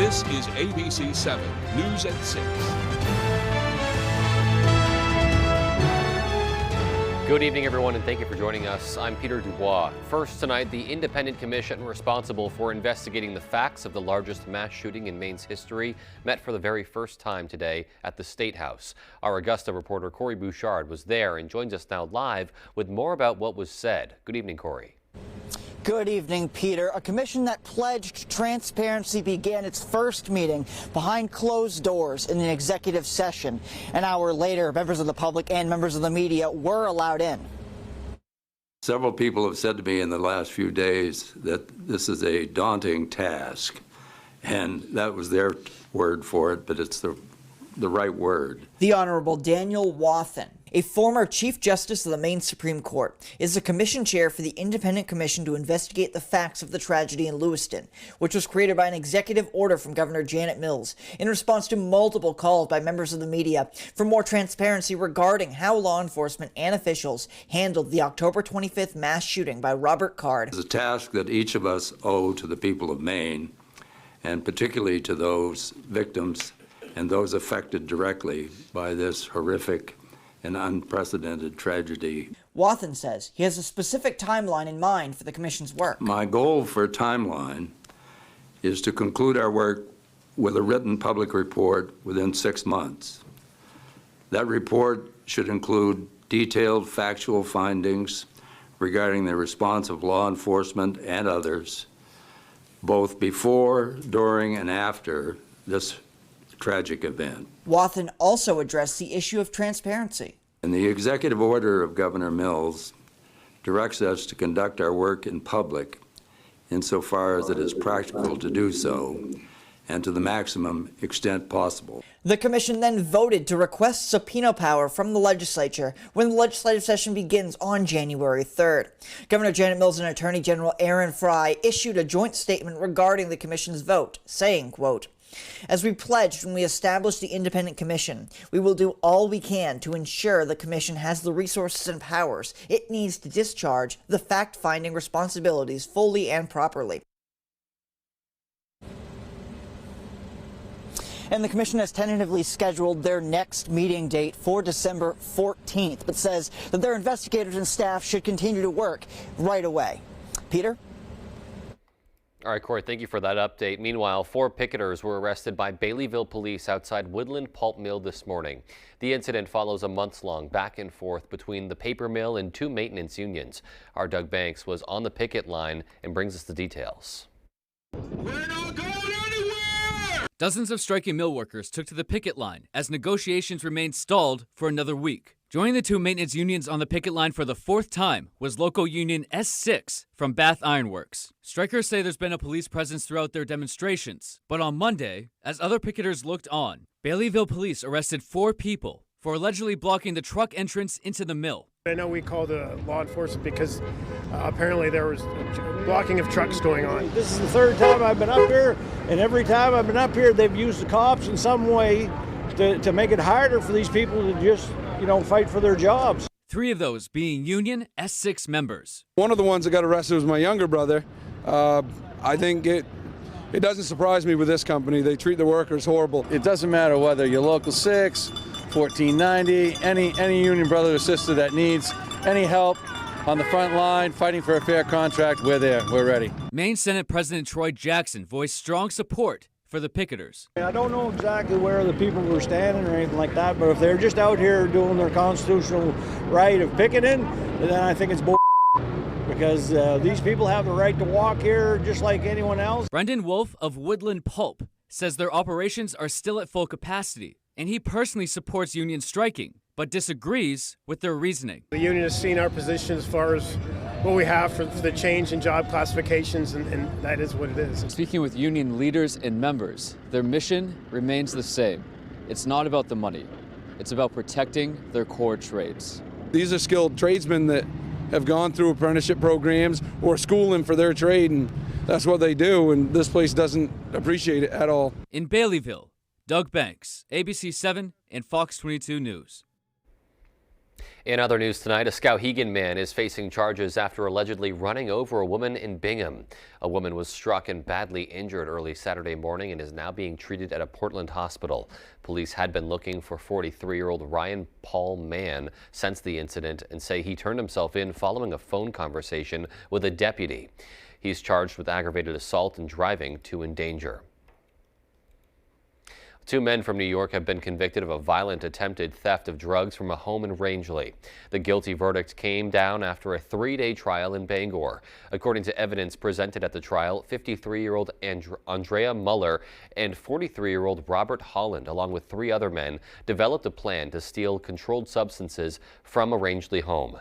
This is ABC 7 News at 6. Good evening, everyone, and thank you for joining us. I'm Peter Dubois. First tonight, the independent commission responsible for investigating the facts of the largest mass shooting in Maine's history met for the very first time today at the State House. Our Augusta reporter Corey Bouchard was there and joins us now live with more about what was said. Good evening, Corey. Good evening, Peter. A commission that pledged transparency began its first meeting behind closed doors in an executive session. An hour later, members of the public and members of the media were allowed in. Several people have said to me in the last few days that this is a daunting task, and that was their word for it, but it's the right word. The Honorable Daniel Wathen, a former Chief Justice of the Maine Supreme Court, is the commission chair for the Independent Commission to investigate the facts of the tragedy in Lewiston, which was created by an executive order from Governor Janet Mills in response to multiple calls by members of the media for more transparency regarding how law enforcement and officials handled the October 25th mass shooting by Robert Card. It's a task that each of us owe to the people of Maine, and particularly to those victims and those affected directly by this horrific an unprecedented tragedy. Wathen says he has a specific timeline in mind for the commission's work. My goal for a timeline is to conclude our work with a written public report within 6 months. That report should include detailed factual findings regarding the response of law enforcement and others, both before, during, and after this tragic event. Wathen also addressed the issue of transparency. And the executive order of Governor Mills directs us to conduct our work in public insofar as it is practical to do so and to the maximum extent possible. The commission then voted to request subpoena power from the legislature when the legislative session begins on January 3rd. Governor Janet Mills and Attorney General Aaron Fry issued a joint statement regarding the commission's vote, saying, quote, "As we pledged when we established the Independent Commission, we will do all we can to ensure the Commission has the resources and powers it needs to discharge the fact-finding responsibilities fully and properly." And the commission has tentatively scheduled their next meeting date for December 14th, but says that their investigators and staff should continue to work right away. Peter? All right, Corey, thank you for that update. Meanwhile, 4 picketers were arrested by Baileyville police outside Woodland Pulp Mill this morning. The incident follows a months-long back and forth between the paper mill and 2 maintenance unions. Our Doug Banks was on the picket line and brings us the details. We're not going anywhere! Dozens of striking mill workers took to the picket line as negotiations remained stalled for another week. Joining the 2 maintenance unions on the picket line for the 4th time was local union S6 from Bath Ironworks. Strikers say there's been a police presence throughout their demonstrations, but on Monday, as other picketers looked on, Baileyville police arrested 4 people for allegedly blocking the truck entrance into the mill. I know we called law enforcement because apparently there was blocking of trucks going on. This is the 3rd time I've been up here, and every time I've been up here, they've used the cops in some way to make it harder for these people to just fight for their jobs. 3 of those being union S6 members. One of the ones that got arrested was my younger brother. I think it doesn't surprise me with this company. They treat the workers horrible. It doesn't matter whether you're local 6, 1490, any union brother or sister that needs any help on the front line fighting for a fair contract, we're there, we're ready. Maine Senate President Troy Jackson voiced strong support for the picketers. I don't know exactly where the people were standing or anything like that, but if they're just out here doing their constitutional right of picketing, then I think it's bull, because these people have the right to walk here just like anyone else. Brendan Wolf of Woodland Pulp says their operations are still at full capacity, and he personally supports union striking, but disagrees with their reasoning. The union has seen our position as far as what we have for the change in job classifications, and that is what it is. Speaking with union leaders and members, their mission remains the same. It's not about the money. It's about protecting their core trades. These are skilled tradesmen that have gone through apprenticeship programs or schooling for their trade, and that's what they do, and this place doesn't appreciate it at all. In Baileyville, Doug Banks, ABC 7 and Fox 22 News. In other news tonight, a Skowhegan man is facing charges after allegedly running over a woman in Bingham. A woman was struck and badly injured early Saturday morning and is now being treated at a Portland hospital. Police had been looking for 43-year-old Ryan Paul Mann since the incident and say he turned himself in following a phone conversation with a deputy. He's charged with aggravated assault and driving to endanger. 2 men from New York have been convicted of a violent attempted theft of drugs from a home in Rangeley. The guilty verdict came down after a 3-day trial in Bangor. According to evidence presented at the trial, 53-year-old Andrea Muller and 43-year-old Robert Holland, along with 3 other men, developed a plan to steal controlled substances from a Rangeley home.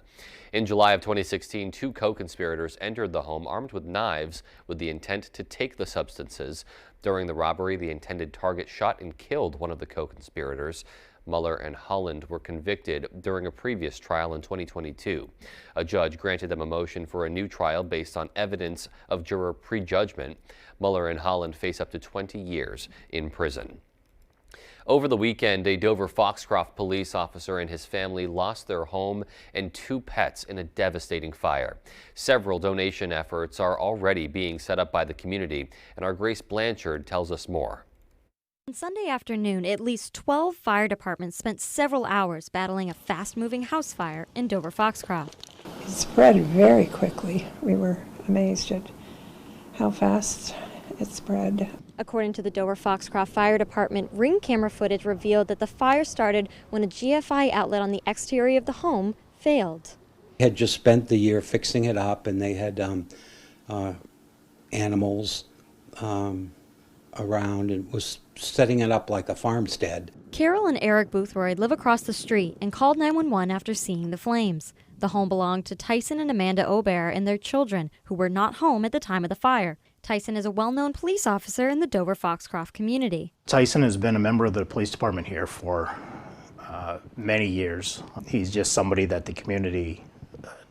In July of 2016, 2 co-conspirators entered the home armed with knives with the intent to take the substances. During the robbery, the intended target shot and killed one of the co-conspirators. Muller and Holland were convicted during a previous trial in 2022. A judge granted them a motion for a new trial based on evidence of juror prejudgment. Muller and Holland face up to 20 years in prison. Over the weekend, a Dover Foxcroft police officer and his family lost their home and 2 pets in a devastating fire. Several donation efforts are already being set up by the community, and our Grace Blanchard tells us more. On Sunday afternoon, at least 12 fire departments spent several hours battling a fast-moving house fire in Dover Foxcroft. It spread very quickly. We were amazed at how fast it spread. According to the Dover Foxcroft Fire Department, ring camera footage revealed that the fire started when a GFI outlet on the exterior of the home failed. They had just spent the year fixing it up, and they had animals around and was setting it up like a farmstead. Carol and Eric Boothroyd live across the street and called 911 after seeing the flames. The home belonged to Tyson and Amanda Obear and their children, who were not home at the time of the fire. Tyson is a well-known police officer in the Dover Foxcroft community. Tyson has been a member of the police department here for many years. He's just somebody that the community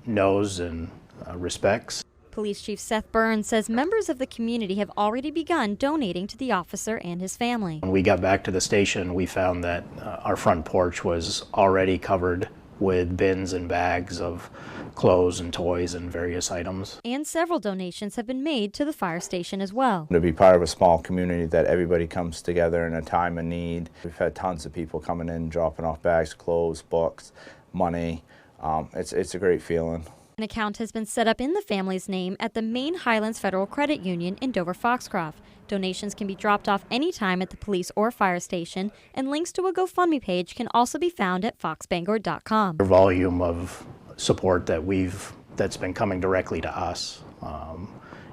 knows and respects. Police Chief Seth Burns says members of the community have already begun donating to the officer and his family. When we got back to the station, we found that our front porch was already covered with bins and bags of clothes and toys and various items. And several donations have been made to the fire station as well. To be part of a small community that everybody comes together in a time of need. We've had tons of people coming in, dropping off bags, clothes, books, money. It's a great feeling. An account has been set up in the family's name at the Maine Highlands Federal Credit Union in Dover Foxcroft. Donations can be dropped off anytime at the police or fire station, and links to a GoFundMe page can also be found at foxbangor.com. The volume of support that's been coming directly to us,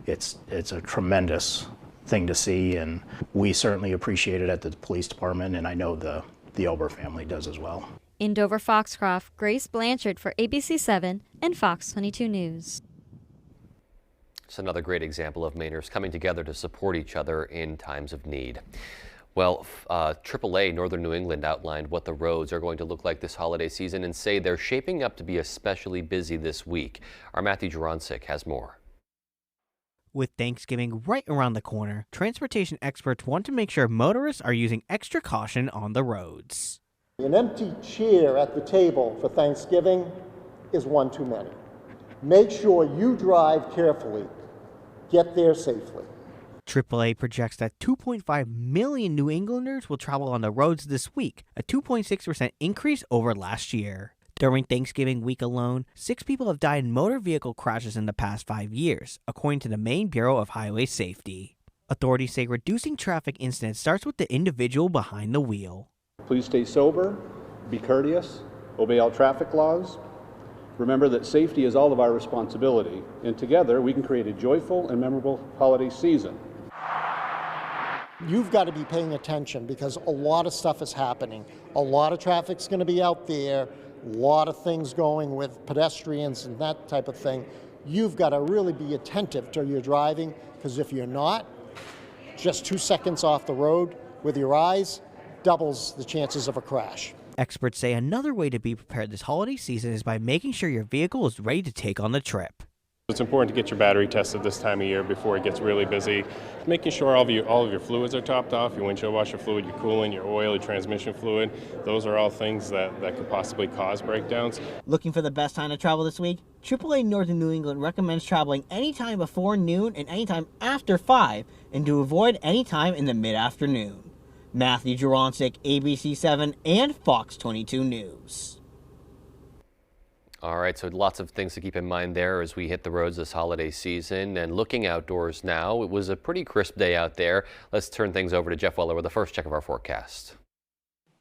it's a tremendous thing to see, and we certainly appreciate it at the police department, and I know the Ober family does as well. In Dover Foxcroft, Grace Blanchard for ABC7 and Fox 22 News. It's another great example of Mainers coming together to support each other in times of need. Well, AAA Northern New England outlined what the roads are going to look like this holiday season and say they're shaping up to be especially busy this week. Our Matthew Jurancic has more. With Thanksgiving right around the corner, transportation experts want to make sure motorists are using extra caution on the roads. An empty chair at the table for Thanksgiving is one too many. Make sure you drive carefully. Get there safely. AAA projects that 2.5 million New Englanders will travel on the roads this week, a 2.6% increase over last year. During Thanksgiving week alone, 6 people have died in motor vehicle crashes in the past 5 years, according to the Maine Bureau of Highway Safety. Authorities say reducing traffic incidents starts with the individual behind the wheel. Please stay sober, be courteous, obey all traffic laws. Remember that safety is all of our responsibility, and together we can create a joyful and memorable holiday season. You've got to be paying attention because a lot of stuff is happening. A lot of traffic's going to be out there, a lot of things going with pedestrians and that type of thing. You've got to really be attentive to your driving, because if you're not, just 2 seconds off the road with your eyes doubles the chances of a crash. Experts say another way to be prepared this holiday season is by making sure your vehicle is ready to take on the trip. It's important to get your battery tested this time of year before it gets really busy. Making sure all of your fluids are topped off, your windshield washer fluid, your coolant, your oil, your transmission fluid. Those are all things that could possibly cause breakdowns. Looking for the best time to travel this week? AAA Northern New England recommends traveling anytime before noon and anytime after 5, and to avoid any time in the mid-afternoon. Matthew Juronsik, ABC7 and Fox 22 News. All right, so lots of things to keep in mind there as we hit the roads this holiday season. And looking outdoors now, it was a pretty crisp day out there. Let's turn things over to Jeff Weller with the first check of our forecast.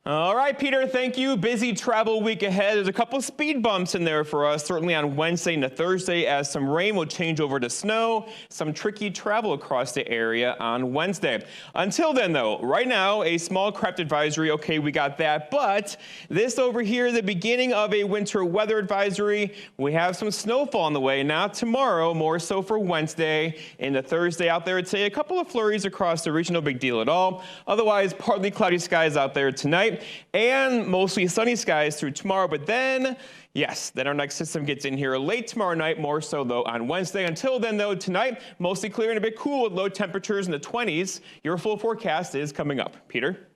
All right, Peter, thank you. Busy travel week ahead. There's a couple of speed bumps in there for us, certainly on Wednesday into Thursday, as some rain will change over to snow, some tricky travel across the area on Wednesday. Until then, though, right now, a small craft advisory. Okay, we got that. But this over here, the beginning of a winter weather advisory. We have some snowfall on the way. Not tomorrow, more so for Wednesday into Thursday out there today. A couple of flurries across the region, no big deal at all. Otherwise, partly cloudy skies out there tonight. And mostly sunny skies through tomorrow. But then, yes, then our next system gets in here late tomorrow night, more so, though, on Wednesday. Until then, though, tonight, mostly clear and a bit cool with low temperatures in the 20s. Your full forecast is coming up. Peter?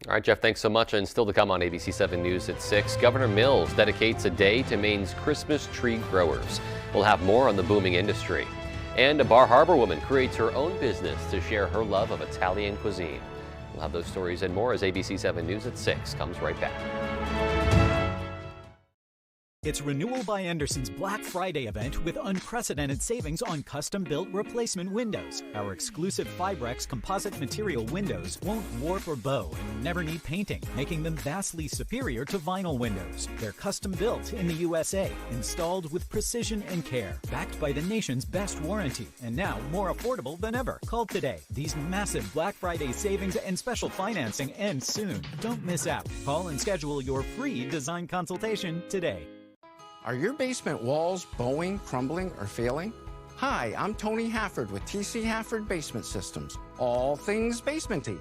All right, Jeff, thanks so much. And still to come on ABC 7 News at 6, Governor Mills dedicates a day to Maine's Christmas tree growers. We'll have more on the booming industry. And a Bar Harbor woman creates her own business to share her love of Italian cuisine. We'll have those stories and more as ABC 7 News at 6 comes right back. It's Renewal by Andersen's Black Friday event with unprecedented savings on custom-built replacement windows. Our exclusive Fibrex composite material windows won't warp or bow and never need painting, making them vastly superior to vinyl windows. They're custom-built in the USA, installed with precision and care, backed by the nation's best warranty, and now more affordable than ever. Call today. These massive Black Friday savings and special financing end soon. Don't miss out. Call and schedule your free design consultation today. Are your basement walls bowing, crumbling, or failing? Hi, I'm Tony Hafford with TC Hafford Basement Systems, all things basementy.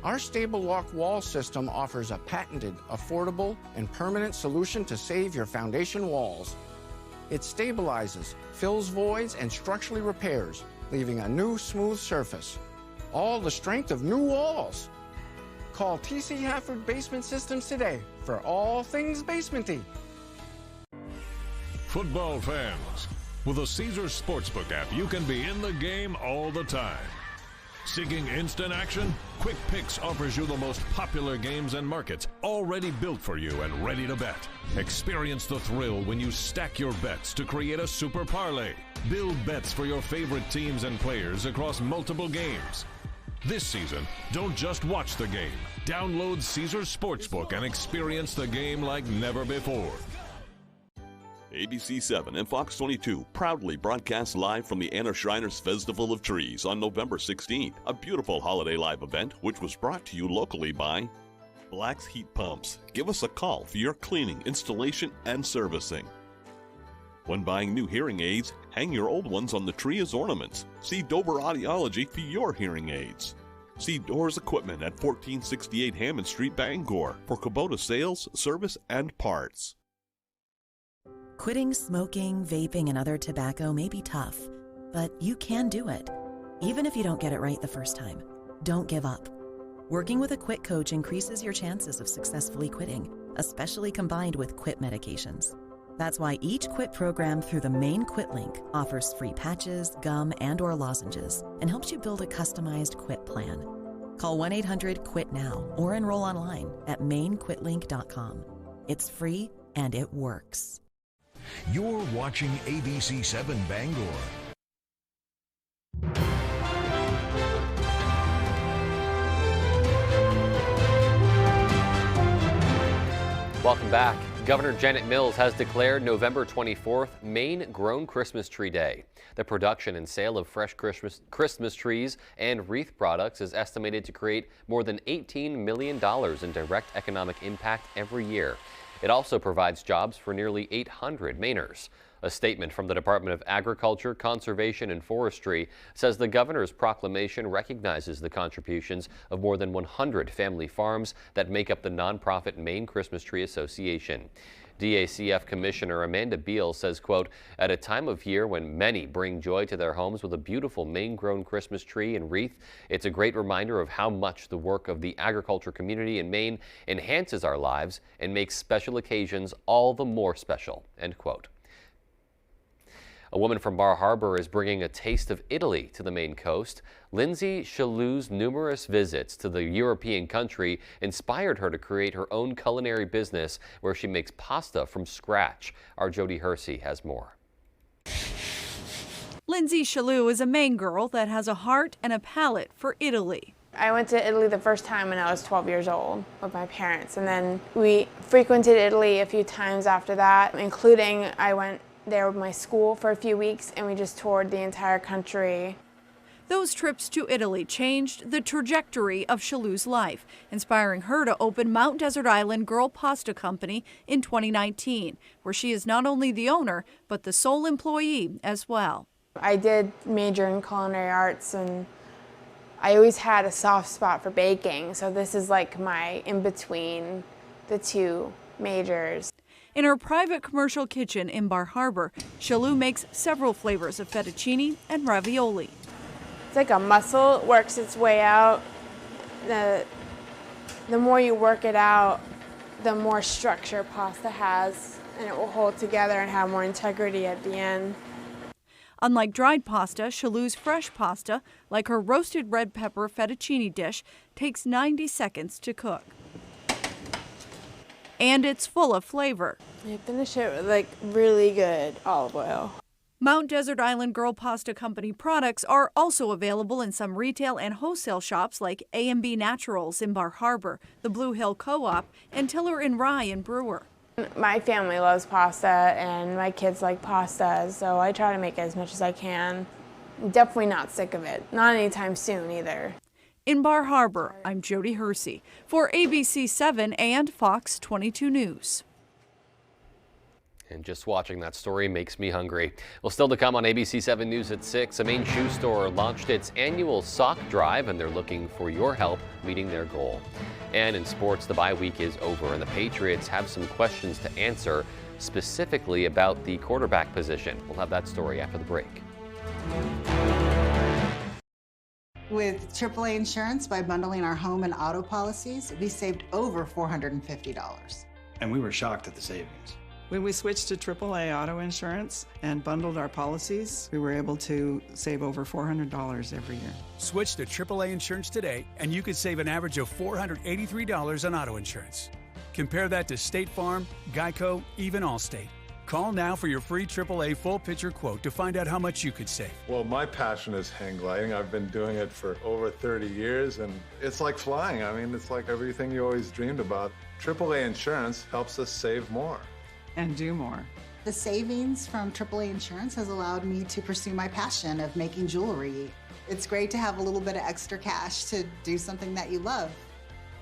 Our stable lock wall system offers a patented, affordable, and permanent solution to save your foundation walls. It stabilizes, fills voids, and structurally repairs, leaving a new smooth surface. All the strength of new walls. Call TC Hafford Basement Systems today for all things basementy. Football fans, with the Caesars Sportsbook app, you can be in the game all the time. Seeking instant action? Quick Picks offers you the most popular games and markets, already built for you and ready to bet. Experience the thrill when you stack your bets to create a super parlay. Build bets for your favorite teams and players across multiple games. This season, don't just watch the game. Download Caesars Sportsbook and experience the game like never before. ABC 7 and Fox 22 proudly broadcast live from the Anna Shriners Festival of Trees on November 16th, a beautiful holiday live event which was brought to you locally by Black's Heat Pumps. Give us a call for your cleaning, installation, and servicing. When buying new hearing aids, hang your old ones on the tree as ornaments. See Dover Audiology for your hearing aids. See Doors Equipment at 1468 Hammond Street, Bangor for Kubota sales, service, and parts. Quitting smoking, vaping, and other tobacco may be tough, but you can do it. Even if you don't get it right the first time, don't give up. Working with a quit coach increases your chances of successfully quitting, especially combined with quit medications. That's why each quit program through the Maine Quit Link offers free patches, gum, and/or lozenges and helps you build a customized quit plan. Call 1-800-QUIT-NOW or enroll online at mainequitlink.com. It's free and it works. You're watching ABC 7 Bangor. Welcome back. Governor Janet Mills has declared November 24th Maine-grown Christmas Tree Day. The production and sale of fresh Christmas trees and wreath products is estimated to create more than $18 million in direct economic impact every year. It also provides jobs for nearly 800 Mainers. A statement from the Department of Agriculture, Conservation and Forestry says the governor's proclamation recognizes the contributions of more than 100 family farms that make up the nonprofit Maine Christmas Tree Association. DACF Commissioner Amanda Beal says, quote, "At a time of year when many bring joy to their homes with a beautiful Maine-grown Christmas tree and wreath, it's a great reminder of how much the work of the agriculture community in Maine enhances our lives and makes special occasions all the more special," end quote. A woman from Bar Harbor is bringing a taste of Italy to the Maine coast. Lindsay Chalou's numerous visits to the European country inspired her to create her own culinary business where she makes pasta from scratch. Our Jody Hersey has more. Lindsay Chalou is a Maine girl that has a heart and a palate for Italy. I went to Italy the first time when I was 12 years old with my parents, and then we frequented Italy a few times after that, including I went there with my school for a few weeks and we just toured the entire country. Those trips to Italy changed the trajectory of Chalou's life, inspiring her to open Mount Desert Island Girl Pasta Company in 2019, where she is not only the owner, but the sole employee as well. I did major in culinary arts and I always had a soft spot for baking, so this is like my in-between the two majors. In her private commercial kitchen in Bar Harbor, Chalou makes several flavors of fettuccine and ravioli. It's like a muscle, it works its way out. The more you work it out, the more structure pasta has, and it will hold together and have more integrity at the end. Unlike dried pasta, Chalou's fresh pasta, like her roasted red pepper fettuccine dish, takes 90 seconds to cook. And it's full of flavor. You finish it with like really good olive oil. Mount Desert Island Girl Pasta Company products are also available in some retail and wholesale shops like A&B Naturals in Bar Harbor, the Blue Hill Co-op, and Tiller and Rye in Brewer. My family loves pasta and my kids like pasta, so I try to make as much as I can. I'm definitely not sick of it. Not anytime soon either. In Bar Harbor, I'm Jody Hersey for ABC 7 and Fox 22 News. And just watching that story makes me hungry. Well, still to come on ABC 7 News at 6, a Maine shoe store launched its annual sock drive, and they're looking for your help meeting their goal. And in sports, the bye week is over, and the Patriots have some questions to answer, specifically about the quarterback position. We'll have that story after the break. With AAA Insurance, by bundling our home and auto policies, we saved over $450. And we were shocked at the savings. When we switched to AAA auto insurance and bundled our policies, we were able to save over $400 every year. Switch to AAA insurance today, and you could save an average of $483 on auto insurance. Compare that to State Farm, Geico, even Allstate. Call now for your free AAA full picture quote to find out how much you could save. Well, my passion is hang gliding. I've been doing it for over 30 years, and it's like flying. I mean, it's like everything you always dreamed about. AAA Insurance helps us save more. And do more. The savings from AAA Insurance has allowed me to pursue my passion of making jewelry. It's great to have a little bit of extra cash to do something that you love.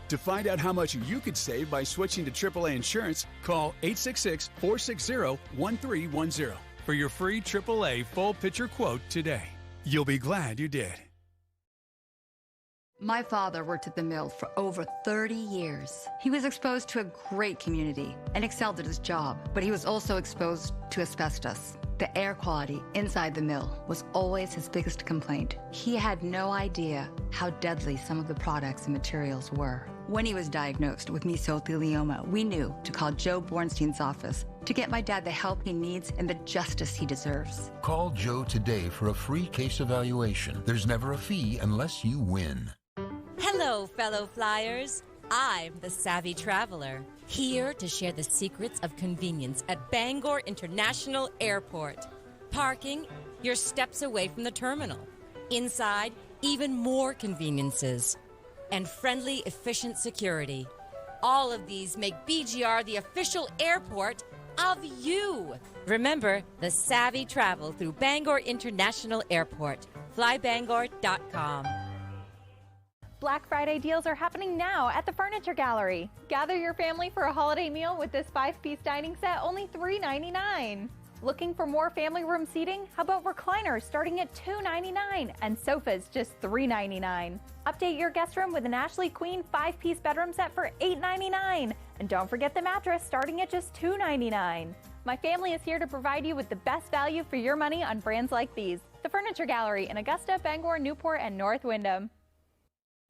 To find out how much you could save by switching to AAA Insurance, call 866-460-1310 for your free AAA full picture quote today. You'll be glad you did. My father worked at the mill for over 30 years. He was exposed to a great community and excelled at his job, but he was also exposed to asbestos. The air quality inside the mill was always his biggest complaint. He had no idea how deadly some of the products and materials were. When he was diagnosed with mesothelioma, we knew to call Joe Bornstein's office to get my dad the help he needs and the justice he deserves. Call Joe today for a free case evaluation. There's never a fee unless you win. Hello, fellow flyers. I'm the Savvy Traveler, here to share the secrets of convenience at Bangor International Airport. Parking, you're steps away from the terminal. Inside, even more conveniences. And friendly, efficient security. All of these make BGR the official airport of you. Remember, the Savvy Travel through Bangor International Airport. FlyBangor.com. Black Friday deals are happening now at the Furniture Gallery. Gather your family for a holiday meal with this 5-piece dining set, only $3.99. Looking for more family room seating? How about recliners starting at $2.99 and sofas just $3.99? Update your guest room with an Ashley Queen 5-piece bedroom set for $8.99. And don't forget the mattress starting at just $2.99. My family is here to provide you with the best value for your money on brands like these. The Furniture Gallery in Augusta, Bangor, Newport, and North Windham.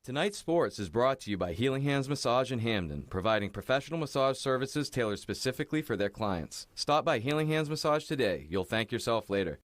Tonight's Sports is brought to you by Healing Hands Massage in Hamden, providing professional massage services tailored specifically for their clients. Stop by Healing Hands Massage today. You'll thank yourself later.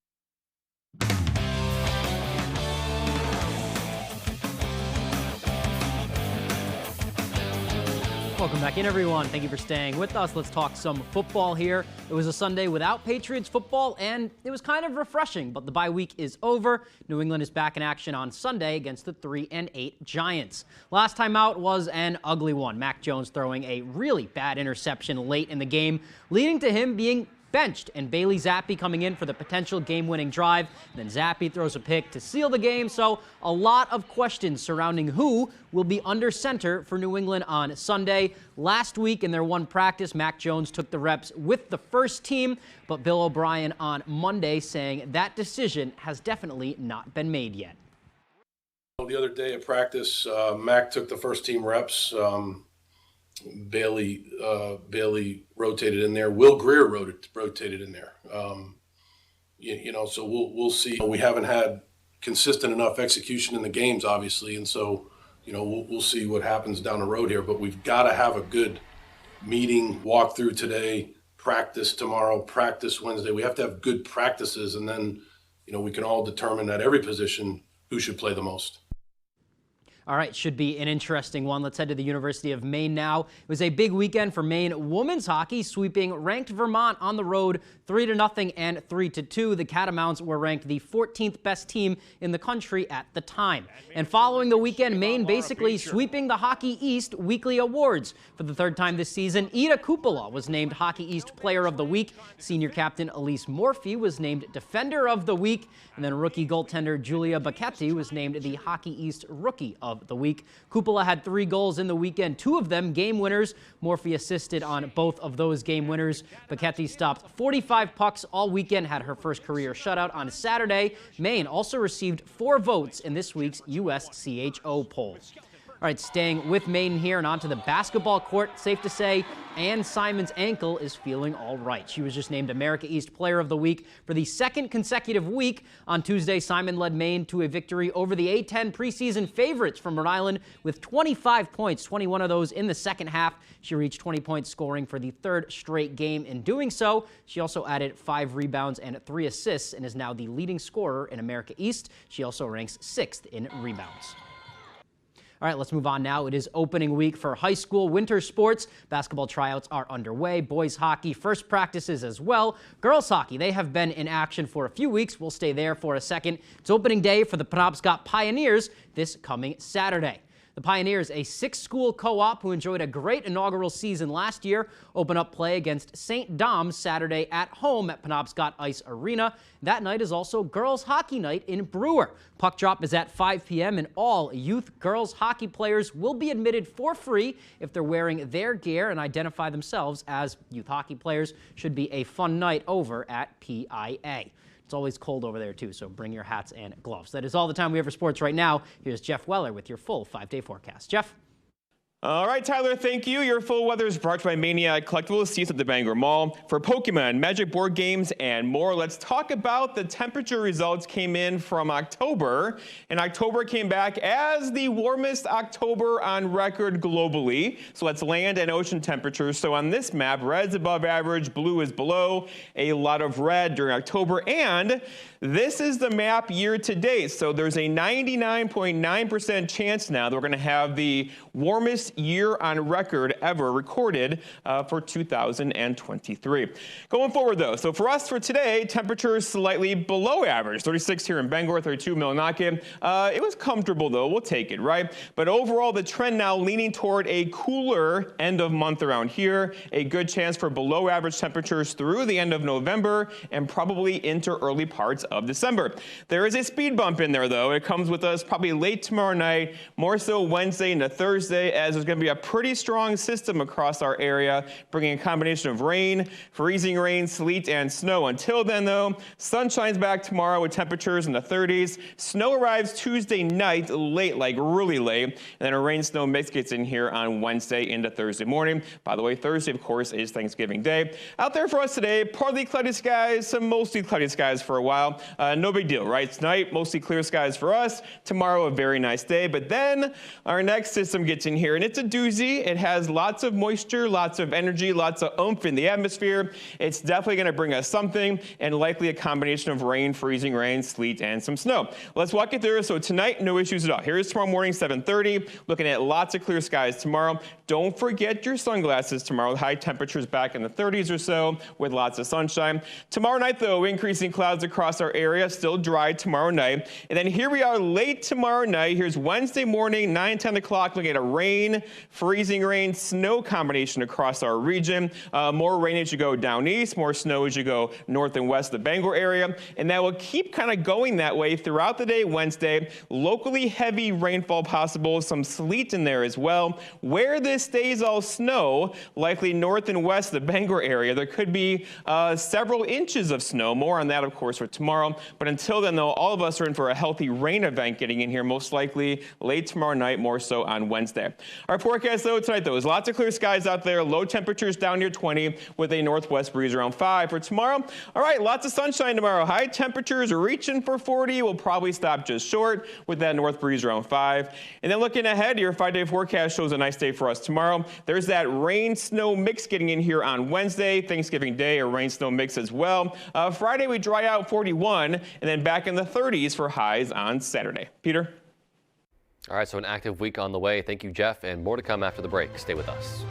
Welcome back in, everyone. Thank you for staying with us. Let's talk some football here. It was a Sunday without Patriots football, and it was kind of refreshing, but the bye week is over. New England is back in action on Sunday against the 3-8 Giants. Last time out was an ugly one. Mac Jones throwing a really bad interception late in the game, leading to him being benched, and Bailey Zappi coming in for the potential game-winning drive. And then Zappi throws a pick to seal the game, so a lot of questions surrounding who will be under center for New England on Sunday. Last week in their one practice, Mac Jones took the reps with the first team, but Bill O'Brien on Monday saying that decision has definitely not been made yet. The other day at practice, Mac took the first team reps. Bailey rotated in there. Will Greer rotated in there. So we'll see. We haven't had consistent enough execution in the games, obviously, and so we'll see what happens down the road here. But we've got to have a good meeting, walkthrough today, practice tomorrow, practice Wednesday. We have to have good practices, and then we can all determine at every position who should play the most. All right, should be an interesting one. Let's head to the University of Maine now. It was a big weekend for Maine women's hockey, sweeping ranked Vermont on the road 3-0 and 3-2. The Catamounts were ranked the 14th best team in the country at the time. And following the weekend, Maine basically sweeping the Hockey East weekly awards. For the third time this season, Ida Kupola was named Hockey East Player of the Week. Senior captain Elise Morphy was named Defender of the Week. And then rookie goaltender Julia Bacchetti was named the Hockey East Rookie of the Week. Kupola had 3 goals in the weekend, 2 of them game winners. Morphy assisted on both of those game winners. Bacchetti stopped 45 pucks all weekend, had her first career shutout on Saturday. Maine also received 4 votes in this week's USCHO poll. All right, staying with Maine here and onto the basketball court. Safe to say, Ann Simon's ankle is feeling all right. She was just named America East Player of the Week for the 2nd consecutive week. On Tuesday, Simon led Maine to a victory over the A-10 preseason favorites from Rhode Island with 25 points, 21 of those in the second half. She reached 20 points scoring for the 3rd straight game. In doing so, she also added 5 rebounds and 3 assists and is now the leading scorer in America East. She also ranks 6th in rebounds. All right, let's move on now. It is opening week for high school winter sports. Basketball tryouts are underway. Boys hockey, first practices as well. Girls hockey, they have been in action for a few weeks. We'll stay there for a second. It's opening day for the Penobscot Pioneers this coming Saturday. The Pioneers, a 6-school co-op who enjoyed a great inaugural season last year, open up play against St. Dom's Saturday at home at Penobscot Ice Arena. That night is also girls hockey night in Brewer. Puck drop is at 5 p.m. and all youth girls hockey players will be admitted for free if they're wearing their gear and identify themselves as youth hockey players. Should be a fun night over at PIA. It's always cold over there, too, so bring your hats and gloves. That is all the time we have for sports right now. Here's Jeff Weller with your full 5-day forecast. Jeff? All right, Tyler, thank you. Your full weather is brought to you by Maniac Collectibles, seats at the Bangor Mall. For Pokemon, Magic board games, and more, let's talk about the temperature results came in from October. And October came back as the warmest October on record globally. So that's land and ocean temperatures. So on this map, red's above average, blue is below. A lot of red during October. And this is the map year to date. So there's a 99.9% chance now that we're going to have the warmest year on record ever recorded for 2023. Going forward, though, so for us for today, temperatures slightly below average. 36 here in Bangor, 32 in Millinocket. It was comfortable, though. We'll take it, right? But overall, the trend now leaning toward a cooler end of month around here. A good chance for below average temperatures through the end of November and probably into early parts of December. There is a speed bump in there, though. It comes with us probably late tomorrow night, more so Wednesday into Thursday, as there's going to be a pretty strong system across our area, bringing a combination of rain, freezing rain, sleet, and snow. Until then, though, sun shines back tomorrow with temperatures in the 30s. Snow arrives Tuesday night, late, like really late, and then a rain-snow mix gets in here on Wednesday into Thursday morning. By the way, Thursday, of course, is Thanksgiving Day. Out there for us today, partly cloudy skies, some mostly cloudy skies for a while. No big deal, right? Tonight, mostly clear skies for us. Tomorrow, a very nice day. But then our next system gets in here, and it's a doozy. It has lots of moisture, lots of energy, lots of oomph in the atmosphere. It's definitely going to bring us something, and likely a combination of rain, freezing rain, sleet, and some snow. Let's walk it through. So tonight, no issues at all. Here's tomorrow morning, 7:30. Looking at lots of clear skies tomorrow. Don't forget your sunglasses tomorrow. High temperatures back in the 30s or so with lots of sunshine. Tomorrow night, though, increasing clouds across our area. Still dry tomorrow night. And then here we are late tomorrow night. Here's Wednesday morning, 9, 10 o'clock. Looking at a rain, freezing rain, snow combination across our region. More rain as you go down east, more snow as you go north and west of the Bangor area. And that will keep kind of going that way throughout the day Wednesday. Locally heavy rainfall possible, some sleet in there as well. Where this stays all snow, likely north and west of the Bangor area, there could be several inches of snow. More on that, of course, for tomorrow. But until then, though, all of us are in for a healthy rain event getting in here, most likely late tomorrow night, more so on Wednesday. Our forecast, though, tonight, though, is lots of clear skies out there. Low temperatures down near 20 with a northwest breeze around 5. For tomorrow, all right, lots of sunshine tomorrow. High temperatures reaching for 40. We'll probably stop just short with that north breeze around 5. And then looking ahead, your 5-day forecast shows a nice day for us tomorrow. There's that rain-snow mix getting in here on Wednesday. Thanksgiving Day, a rain-snow mix as well. Friday, we dry out 41, and then back in the 30s for highs on Saturday. Peter? All right, so an active week on the way. Thank you, Jeff, and more to come after the break. Stay with us.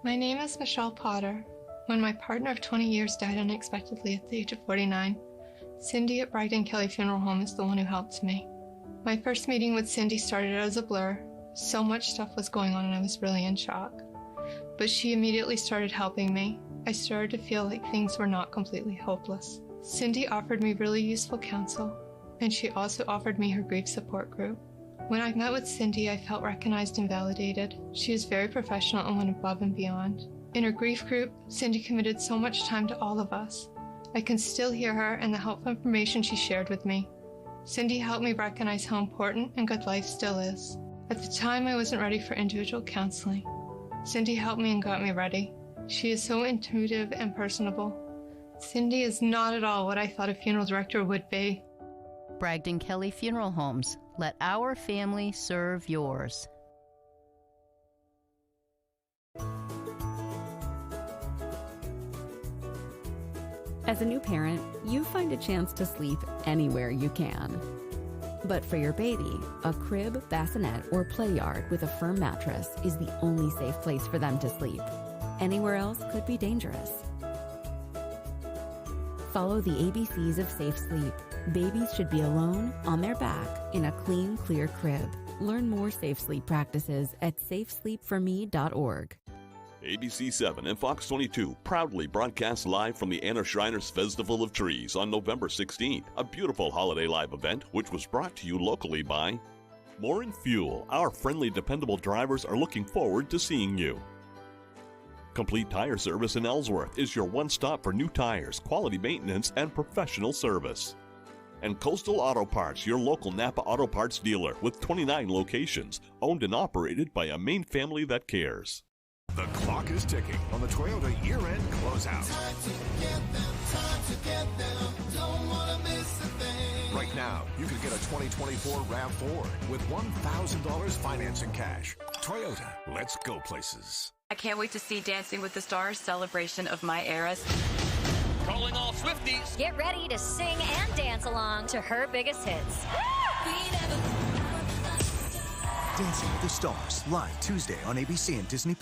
My name is Michelle Potter. When my partner of 20 years died unexpectedly at the age of 49, Cindy at Bragdon Kelly Funeral Home is the one who helped me. My first meeting with Cindy started as a blur. So much stuff was going on and I was really in shock. But she immediately started helping me. I started to feel like things were not completely hopeless. Cindy offered me really useful counsel, and she also offered me her grief support group. When I met with Cindy, I felt recognized and validated. She is very professional and went above and beyond. In her grief group, Cindy committed so much time to all of us. I can still hear her and the helpful information she shared with me. Cindy helped me recognize how important and good life still is. At the time, I wasn't ready for individual counseling. Cindy helped me and got me ready. She is so intuitive and personable. Cindy is not at all what I thought a funeral director would be. Bragdon Kelly Funeral Homes. Let our family serve yours. As a new parent, you find a chance to sleep anywhere you can. But for your baby, a crib, bassinet, or play yard with a firm mattress is the only safe place for them to sleep. Anywhere else could be dangerous. Follow the ABCs of safe sleep. Babies should be alone, on their back, in a clean, clear crib. Learn more safe sleep practices at safesleepforme.org. ABC 7 and Fox 22 proudly broadcast live from the Anna Shriners Festival of Trees on November 16th, a beautiful holiday live event which was brought to you locally by More in Fuel. Our friendly, dependable drivers are looking forward to seeing you. Complete Tire Service in Ellsworth is your one-stop for new tires, quality maintenance, and professional service. And Coastal Auto Parts, your local Napa Auto Parts dealer with 29 locations, owned and operated by a Maine family that cares. The clock is ticking on the Toyota year-end closeout. Time to get them, don't wanna miss a thing. Right now, you can get a 2024 RAV4 with $1,000 financing cash. Toyota, let's go places. I can't wait to see Dancing with the Stars celebration of my eras. Calling all Swifties. Get ready to sing and dance along to her biggest hits. Dancing with the Stars, live Tuesday on ABC and Disney+.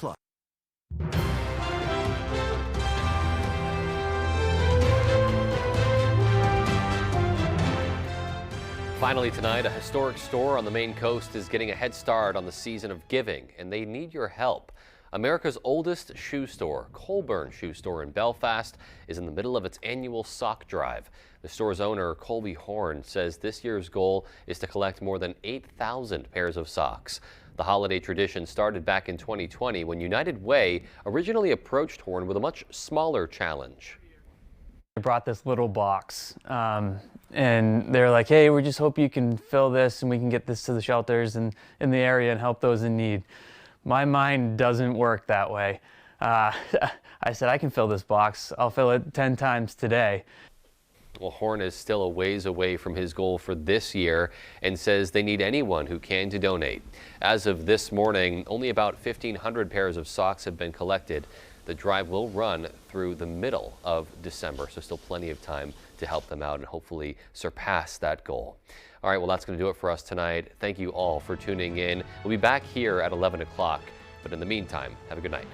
Finally tonight, a historic store on the Maine coast is getting a head start on the season of giving, and they need your help. America's oldest shoe store, Colburn Shoe Store in Belfast, is in the middle of its annual sock drive. The store's owner, Colby Horn, says this year's goal is to collect more than 8,000 pairs of socks. The holiday tradition started back in 2020 when United Way originally approached Horn with a much smaller challenge. I brought this little box and they're like, hey, we just hope you can fill this and we can get this to the shelters and in the area and help those in need. My mind doesn't work that way. I said, I can fill this box. I'll fill it 10 times today. Well, Horn is still a ways away from his goal for this year and says they need anyone who can to donate. As of this morning, only about 1,500 pairs of socks have been collected. The drive will run through the middle of December, so still plenty of time to help them out and hopefully surpass that goal. All right, well, that's going to do it for us tonight. Thank you all for tuning in. We'll be back here at 11 o'clock, but in the meantime, have a good night.